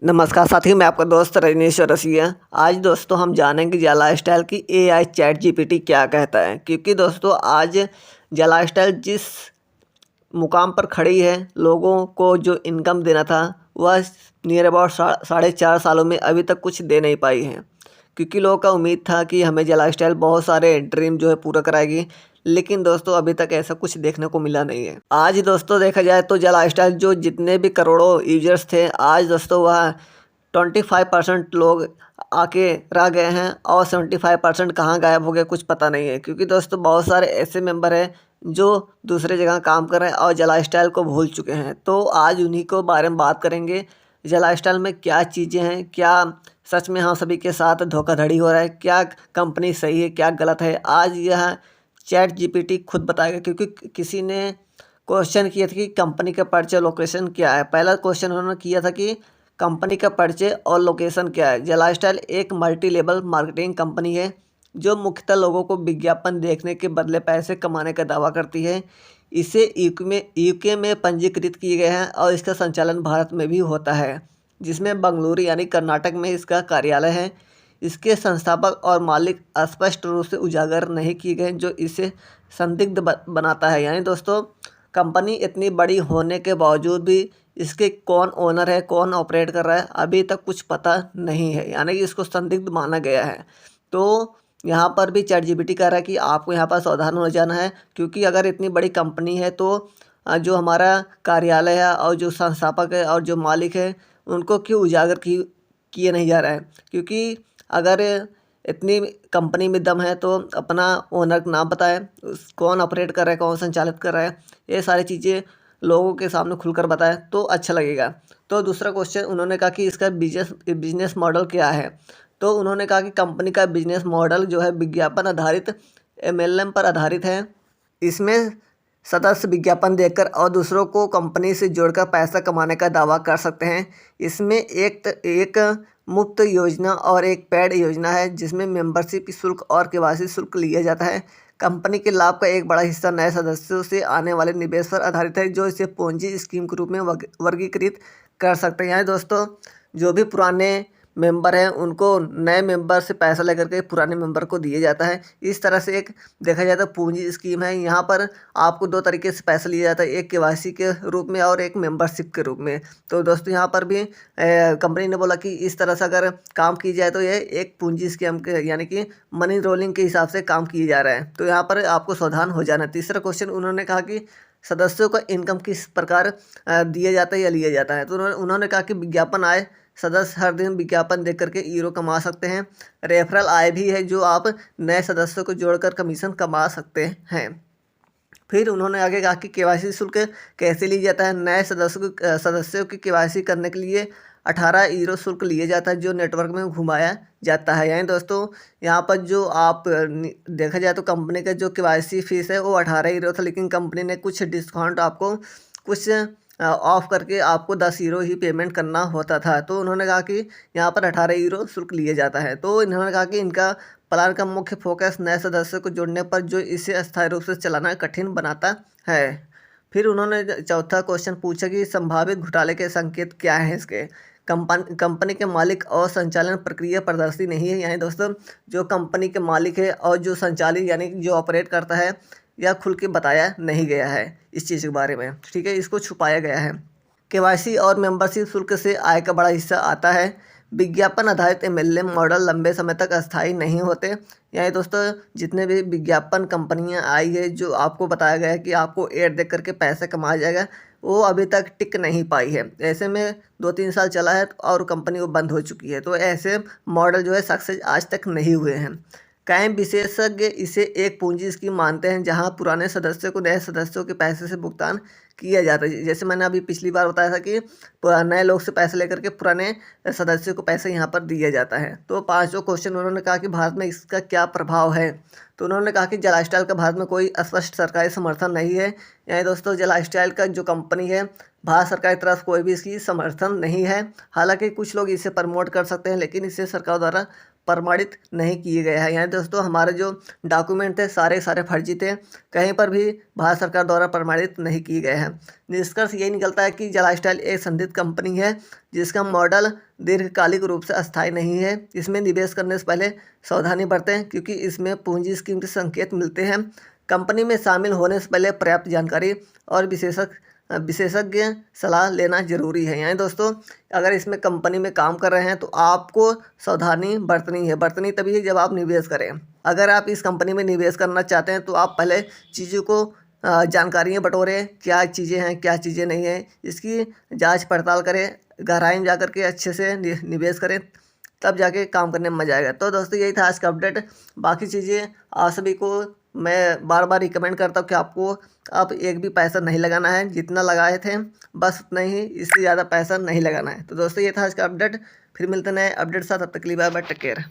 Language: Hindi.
नमस्कार साथियों, मैं आपका दोस्त रजनीश रसिया। आज दोस्तों हम जानेंगे जला स्टाइल की एआई चैट जीपीटी क्या कहता है। क्योंकि दोस्तों आज जला स्टाइल जिस मुकाम पर खड़ी है, लोगों को जो इनकम देना था वह नियर अबाउट 4.5 सालों में अभी तक कुछ दे नहीं पाई है। क्योंकि लोगों का उम्मीद था कि हमें जला स्टाइल बहुत सारे ड्रीम जो है पूरा कराएगी, लेकिन दोस्तों अभी तक ऐसा कुछ देखने को मिला नहीं है। आज दोस्तों देखा जाए तो जला स्टाइल जो जितने भी करोड़ों यूजर्स थे, आज दोस्तों वह 25% लोग आके रह गए हैं और 75% कहाँ गायब हो गए कुछ पता नहीं है। क्योंकि दोस्तों बहुत सारे ऐसे मेंबर हैं जो दूसरे जगह काम कर रहे हैं और जला स्टाइल को भूल चुके हैं। तो आज उन्हीं को बारे में बात करेंगे। जला स्टाइल में क्या चीज़ें हैं, क्या सच में हम सभी के साथ धोखाधड़ी हो रहा है, क्या कंपनी सही है क्या गलत है, आज यह चैट जीपीटी खुद बताएगा। क्योंकि किसी ने क्वेश्चन किया था कि कंपनी का परिचय लोकेशन क्या है। पहला क्वेश्चन उन्होंने किया था कि कंपनी का परिचय और लोकेशन क्या है। जला स्टाइल एक मल्टी लेवल मार्केटिंग कंपनी है जो मुख्यतः लोगों को विज्ञापन देखने के बदले पैसे कमाने का दावा करती है। इसे यूके में पंजीकृत किए गए हैं और इसका संचालन भारत में भी होता है, जिसमें बंगलुरु यानी कर्नाटक में इसका कार्यालय है। इसके संस्थापक और मालिक स्पष्ट रूप से उजागर नहीं किए गए, जो इसे संदिग्ध बनाता है। यानी दोस्तों कंपनी इतनी बड़ी होने के बावजूद भी इसके कौन ओनर है, कौन ऑपरेट कर रहा है, अभी तक कुछ पता नहीं है। यानी कि इसको संदिग्ध माना गया है। तो यहाँ पर भी चैट जीपीटी कह रहा है कि आपको यहाँ पर सावधान हो जाना है। क्योंकि अगर इतनी बड़ी कंपनी है तो जो हमारा कार्यालय है और जो संस्थापक है और जो मालिक है उनको क्यों उजागर किए नहीं जा रहा है। क्योंकि अगर इतनी कंपनी में दम है तो अपना ओनर का नाम बताए, कौन ऑपरेट कर रहा है, कौन संचालित कर रहा है, ये सारी चीज़ें लोगों के सामने खुलकर बताए तो अच्छा लगेगा। तो दूसरा क्वेश्चन उन्होंने कहा कि इसका बिजनेस मॉडल क्या है। तो उन्होंने कहा कि कंपनी का बिजनेस मॉडल जो है विज्ञापन आधारित एमएलएम पर आधारित है। इसमें सदस्य विज्ञापन देकर और दूसरों को कंपनी से जोड़कर पैसा कमाने का दावा कर सकते हैं। इसमें एक मुफ्त योजना और एक पेड योजना है, जिसमें मेंबरशिप शुल्क और केवाईसी शुल्क लिया जाता है। कंपनी के लाभ का एक बड़ा हिस्सा नए सदस्यों से आने वाले निवेश पर आधारित है, जो इसे पूंजी स्कीम के रूप में वर्गीकृत कर सकते हैं। यानी दोस्तों जो भी पुराने मेंबर हैं उनको नए मेंबर से पैसा लेकर के पुराने मेंबर को दिया जाता है। इस तरह से एक देखा जाए तो पूंजी स्कीम है। यहाँ पर आपको दो तरीके से पैसा लिया जाता है, एक केवाईसी के रूप में और एक मेंबरशिप के रूप में। तो दोस्तों यहाँ पर भी कंपनी ने बोला कि इस तरह से अगर काम की जाए तो ये एक पूंजी स्कीम के यानी कि मनी रोलिंग के हिसाब से काम किया जा रहा है। तो यहाँ पर आपको सावधान हो जाना है। तीसरा क्वेश्चन उन्होंने कहा कि सदस्यों का इनकम किस प्रकार दिया जाता है या लिया जाता है। तो उन्होंने कहा कि विज्ञापन आय, सदस्य हर दिन विज्ञापन देख करके यूरो कमा सकते हैं। रेफरल आय भी है, जो आप नए सदस्यों को जोड़कर कमीशन कमा सकते हैं। फिर उन्होंने आगे कहा कि केवाईसी शुल्क कैसे लिया जाता है। नए सदस्यों की केवाईसी करने के लिए 18 यूरो शुल्क लिया जाता है, जो नेटवर्क में घुमाया जाता है। यानी दोस्तों यहाँ पर जो आप देखा जाए तो कंपनी का जो केवाईसी फीस है वो 18 यूरो था, लेकिन कंपनी ने कुछ डिस्काउंट आपको कुछ ऑफ करके आपको 10 यूरो ही पेमेंट करना होता था। तो उन्होंने कहा कि यहाँ पर 18 यूरो शुल्क लिया जाता है। तो इन्होंने कहा कि इनका प्लान का मुख्य फोकस नए सदस्यों को जोड़ने पर, जो इसे अस्थायी रूप से चलाना कठिन बनाता है। फिर उन्होंने चौथा क्वेश्चन पूछा कि संभावित घोटाले के संकेत क्या हैं इसके। कंपनी के मालिक और संचालन प्रक्रिया पारदर्शी नहीं है। यानी दोस्तों जो कंपनी के मालिक है और जो संचालित यानी जो ऑपरेट करता है, यह खुल के बताया नहीं गया है इस चीज़ के बारे में। ठीक है, इसको छुपाया गया है। केवाईसी और मेंबरशिप शुल्क से आय का बड़ा हिस्सा आता है। विज्ञापन आधारित एमएलएम मॉडल लंबे समय तक अस्थायी नहीं होते। यानी दोस्तों जितने भी विज्ञापन कंपनियां आई है, जो आपको बताया गया है कि आपको एड देख करके पैसे कमाया जाएगा, वो अभी तक टिक नहीं पाई है। ऐसे में 2-3 साल चला है और कंपनी वो बंद हो चुकी है। तो ऐसे मॉडल जो है सक्सेस आज तक नहीं हुए हैं। कई विशेषज्ञ इसे एक पूंजी स्कीम मानते हैं, जहां पुराने सदस्यों को नए सदस्यों के पैसे से भुगतान किया जाता है। जैसे मैंने अभी पिछली बार बताया था कि नए लोग से पैसे लेकर के पुराने सदस्यों को पैसे यहाँ पर दिया जाता है। तो पांचवा क्वेश्चन उन्होंने कहा कि भारत में इसका क्या प्रभाव है। तो उन्होंने कहा कि जला स्टाइल का भारत में कोई स्पष्ट सरकारी समर्थन नहीं है। यानी दोस्तों जला स्टाइल का जो कंपनी है, भारत सरकार की तरफ कोई भी इसकी समर्थन नहीं है। हालांकि कुछ लोग इसे प्रमोट कर सकते हैं, लेकिन इसे सरकार द्वारा प्रमाणित नहीं किए गए हैं। यानी दोस्तों हमारे जो डॉक्यूमेंट थे सारे फर्जी थे, कहीं पर भी भारत सरकार द्वारा प्रमाणित नहीं किए गए हैं। निष्कर्ष यही निकलता है कि जला स्टाइल एक संदिग्ध कंपनी है जिसका मॉडल दीर्घकालिक रूप से अस्थायी नहीं है। इसमें निवेश करने से पहले सावधानी बरतें क्योंकि इसमें पूंजी स्कीम के संकेत मिलते हैं। कंपनी में शामिल होने से पहले पर्याप्त जानकारी और विशेषज्ञ सलाह लेना जरूरी है। यानी दोस्तों अगर इसमें कंपनी में काम कर रहे हैं तो आपको सावधानी बरतनी तभी है जब आप निवेश करें। अगर आप इस कंपनी में निवेश करना चाहते हैं तो आप पहले चीज़ों को जानकारियाँ बटोरें, क्या चीज़ें हैं क्या चीज़ें नहीं हैं, इसकी जांच पड़ताल करें, गहराई में जाकर के अच्छे से निवेश करें, तब जाके काम करने में मज़ा आएगा। तो दोस्तों यही था आज का अपडेट। बाकी चीज़ें आप सभी को मैं बार बार रिकमेंड करता हूँ कि आपको अब एक भी पैसा नहीं लगाना है, जितना लगाए थे बस उतना ही, इससे ज़्यादा पैसा नहीं लगाना है। तो दोस्तों ये था आज का अपडेट। फिर मिलते हैं नए अपडेट साथ, तब तक के लिए बाय बाय, टेक केयर।